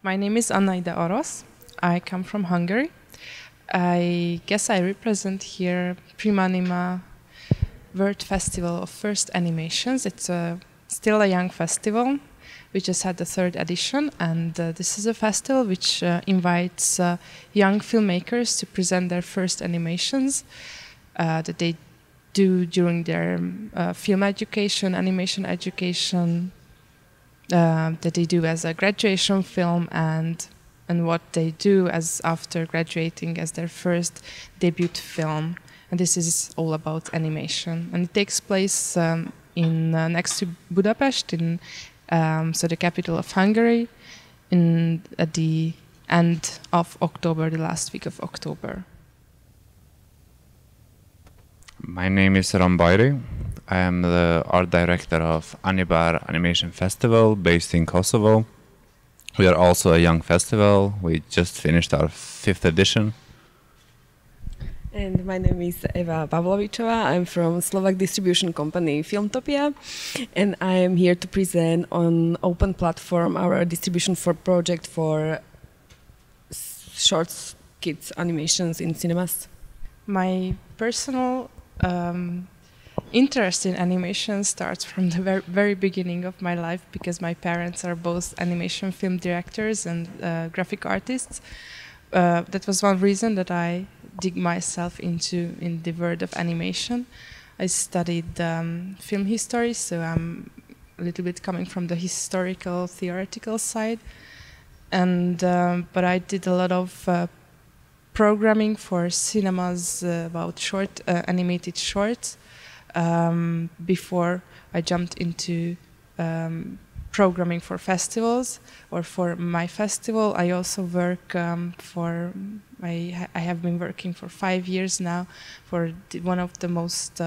My name is Ida Orosz. I come from Hungary. I guess I represent here Primanima World Festival of First Animations. It's still a young festival. We just had the third edition, and this is a festival which invites young filmmakers to present their first animations that they do during their film education, animation education, that they do as a graduation film, and what they do as after graduating as their first debut film. And this is all about animation, and it takes place in next to Budapest, in so the capital of Hungary, at the end of October, the last week of October. My name is Rron Bajri. I am the art director of Anibar Animation Festival based in Kosovo. We are also a young festival. We just finished our 5th edition. And my name is Eva Pavlovičová. I'm from Slovak distribution company Filmtopia, and I am here to present on open platform our distribution for project for short kids animations in cinemas. My personal interest in animation starts from the very beginning of my life, because my parents are both animation film directors and graphic artists. That was one reason that I dig myself in the world of animation. I studied film history, so I'm a little bit coming from the historical, theoretical side. And but I did a lot of programming for cinemas about short animated shorts before I jumped into programming for festivals or for my festival. I also work I have been working for 5 years now for one of the most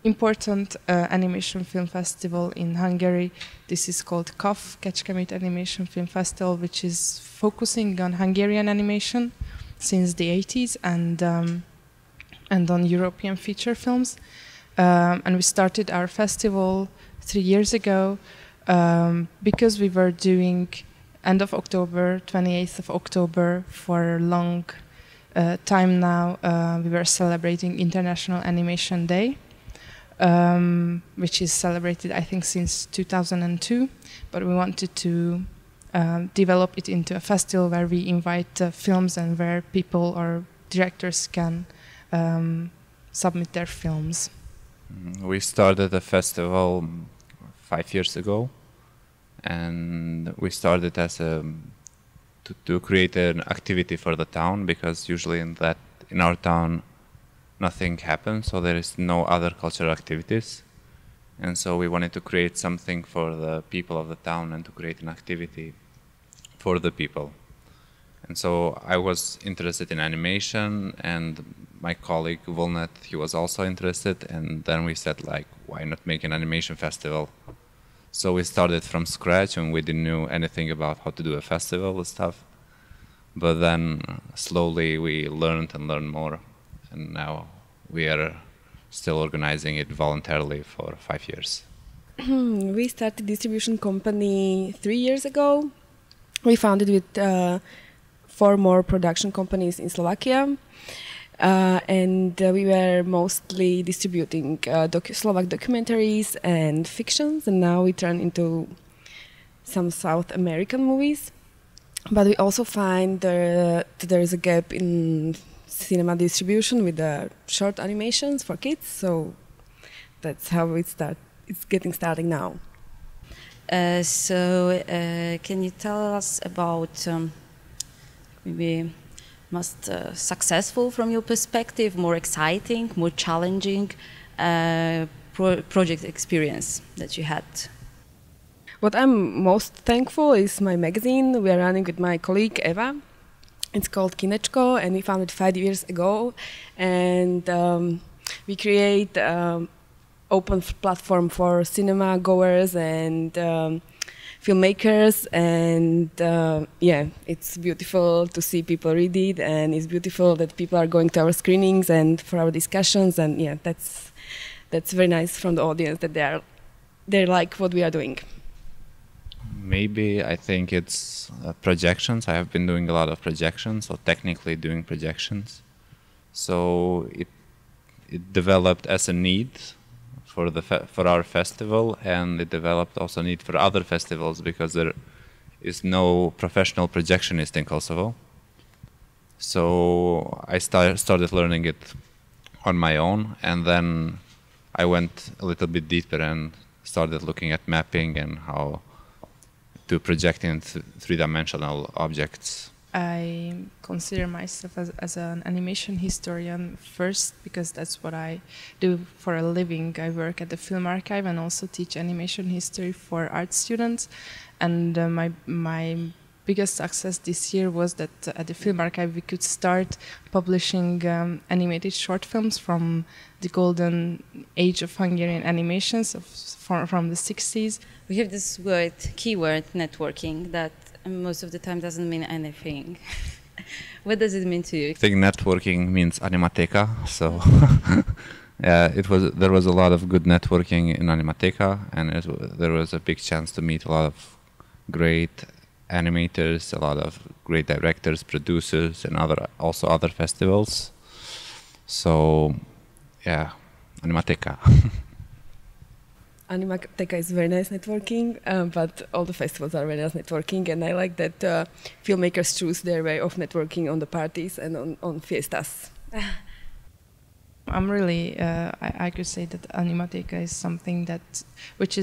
important animation film festival in Hungary. This is called KAF, Kecskemét Animation Film Festival, which is focusing on Hungarian animation since the 80s and on European feature films. And we started our festival 3 years ago because we were doing end of October, 28th of October, for a long time now. We were celebrating International Animation Day, which is celebrated, I think, since 2002. But we wanted to develop it into a festival where we invite films and where people or directors can submit their films. We started the festival 5 years ago, and we started as to create an activity for the town, because usually in our town nothing happens, so there is no other cultural activities. And so we wanted to create something for the people of the town and to create an activity for the people. And so I was interested in animation, and my colleague Volnet, he was also interested, and then we said, like, why not make an animation festival? So we started from scratch, and we didn't know anything about how to do a festival and stuff. But then slowly we learned and learned more, and now we are still organizing it voluntarily for 5 years. We started distribution company 3 years ago. We founded with 4 more production companies in Slovakia. And we were mostly distributing Slovak documentaries and fictions, and now we turn into some South American movies. But we also find that there is a gap in cinema distribution with the short animations for kids, so that's how it's getting started now. Can you tell us about maybe most successful from your perspective, more exciting, more challenging project experience that you had? What I'm most thankful is my magazine we are running with my colleague Eva. It's called Kinečko, and we founded it 5 years ago. And we create open platform for cinema goers and filmmakers, and yeah, it's beautiful to see people read it, and it's beautiful that people are going to our screenings and for our discussions, and yeah, that's very nice from the audience that they like what we are doing. Maybe I think it's projections. I have been doing a lot of projections, or technically doing projections. So it developed as a need for our festival, and it developed also a need for other festivals because there is no professional projectionist in Kosovo. So I started learning it on my own, and then I went a little bit deeper and started looking at mapping and how to project in three-dimensional objects. I consider myself as an animation historian first, because that's what I do for a living. I work at the film archive and also teach animation history for art students. And my biggest success this year was that at the film archive we could start publishing animated short films from the golden age of Hungarian animations from the 60s. We have this keyword, networking, that most of the time doesn't mean anything. What does it mean to you? I think networking means Animateka, so yeah, there was a lot of good networking in Animateka, and there was a big chance to meet a lot of great animators, a lot of great directors, producers, and also other festivals. So yeah, Animateka. Animateka is very nice networking, but all the festivals are very nice networking, and I like that filmmakers choose their way of networking on the parties and on fiestas. I'm really, I could say that Animateka is something which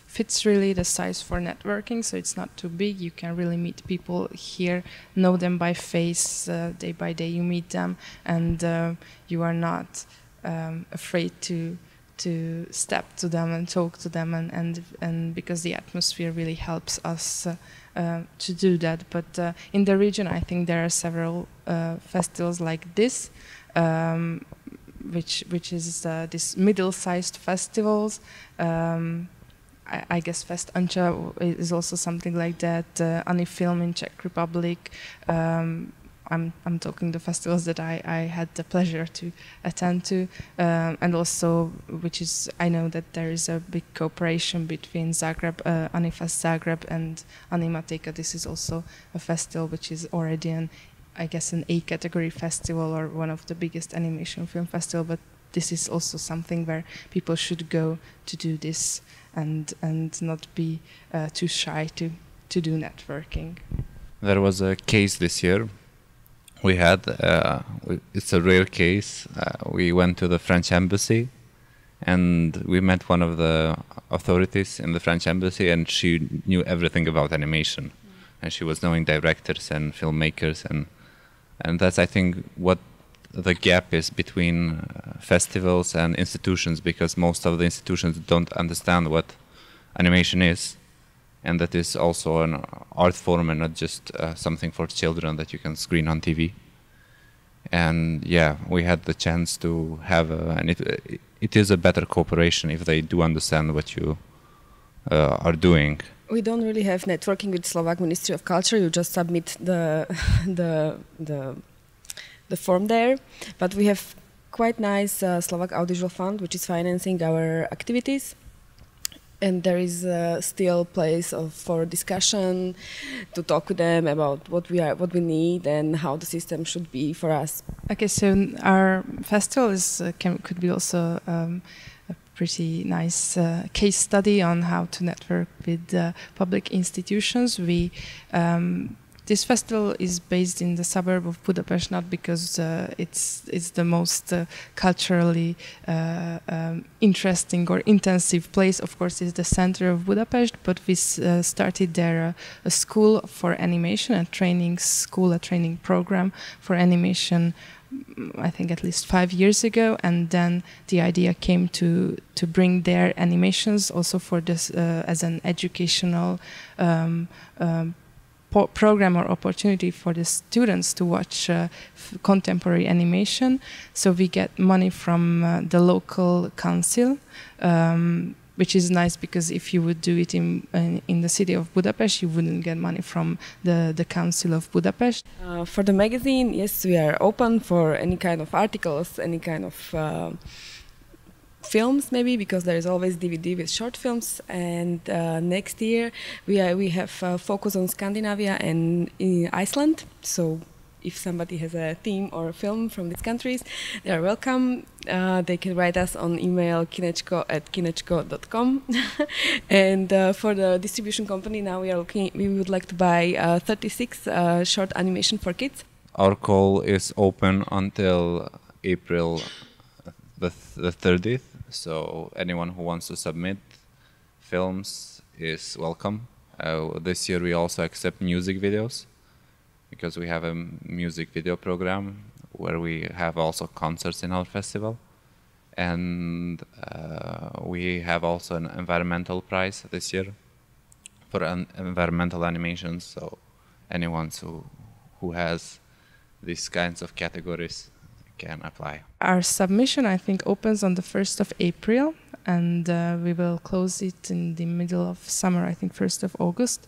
fits really the size for networking, so it's not too big. You can really meet people here, know them by face, day by day you meet them, and you are not afraid to step to them and talk to them, and because the atmosphere really helps us to do that. But in the region, I think there are several festivals like this, which is this middle-sized festivals. I guess Fest Ancha is also something like that. Anifilm in Czech Republic. I'm talking the festivals that I had the pleasure to attend to, and also I know that there is a big cooperation between Zagreb, Anifest Zagreb, and Animateka. This is also a festival which is already an A category festival, or one of the biggest animation film festival. But this is also something where people should go to do this and not be too shy to do networking. There was a case this year. We had, it's a rare case. We went to the French embassy and we met one of the authorities in the French embassy, and she knew everything about animation. And she was knowing directors and filmmakers, and that's, I think, what the gap is between festivals and institutions, because most of the institutions don't understand what animation is. And that is also an art form and not just something for children that you can screen on TV. And yeah, we had the chance to have, and it is a better cooperation if they do understand what you are doing. We don't really have networking with Slovak Ministry of Culture. You just submit the form there, but we have quite nice Slovak Audiovisual Fund, which is financing our activities. And there is still place for discussion, to talk with them about what we need and how the system should be for us. Okay, so our festival could be also a pretty nice case study on how to network with public institutions. This festival is based in the suburb of Budapest, not because it's the most culturally interesting or intensive place. Of course, it's the center of Budapest, but we started there a school for animation, a training program for animation, I think at least 5 years ago, and then the idea came to bring their animations also for this as an educational program or opportunity for the students to watch contemporary animation. So we get money from the local council, which is nice, because if you would do it in the city of Budapest, you wouldn't get money from the council of Budapest. For the magazine, yes, we are open for any kind of articles, any kind of films maybe, because there is always DVD with short films. And next year we have focus on Scandinavia and Iceland. So if somebody has a theme or a film from these countries, they are welcome. They can write us on email kinečko@kinečko.com. And for the distribution company, now we would like to buy 36 short animation for kids. Our call is open until April the 30th, so anyone who wants to submit films is welcome. This year we also accept music videos, because we have a music video program where we have also concerts in our festival. And we have also an environmental prize this year for environmental animations, so anyone who has these kinds of categories can apply. Our submission, I think, opens on the 1st of April, and we will close it in the middle of summer, I think 1st of August.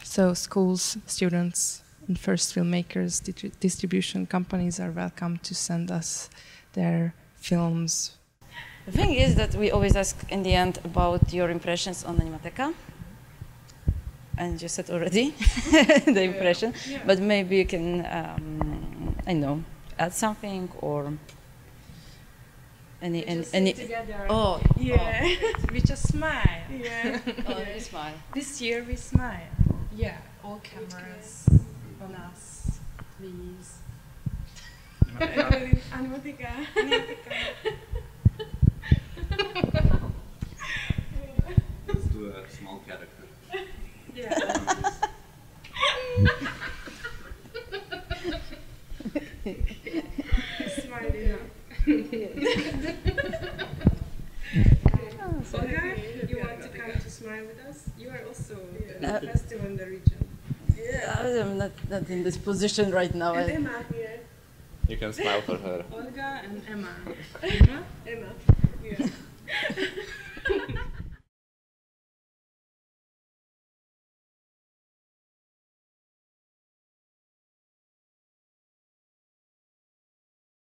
So schools, students, and first filmmakers, distribution companies are welcome to send us their films. The thing is that we always ask in the end about your impressions on Animateka. And you said already the impression, but maybe you can, I know, add something or any. Together. Oh, yeah. We just smile. Yeah. Oh, we smile. This year we smile. Yeah, all cameras on us, please. Animateka. Let's do a small character. Yeah. Smile enough. Olga, you want to come to smile with us? You are also the festival in the region. Yeah, I'm not in this position right now. And Emma here. You can smile for her. Olga and Emma. Emma. Yeah.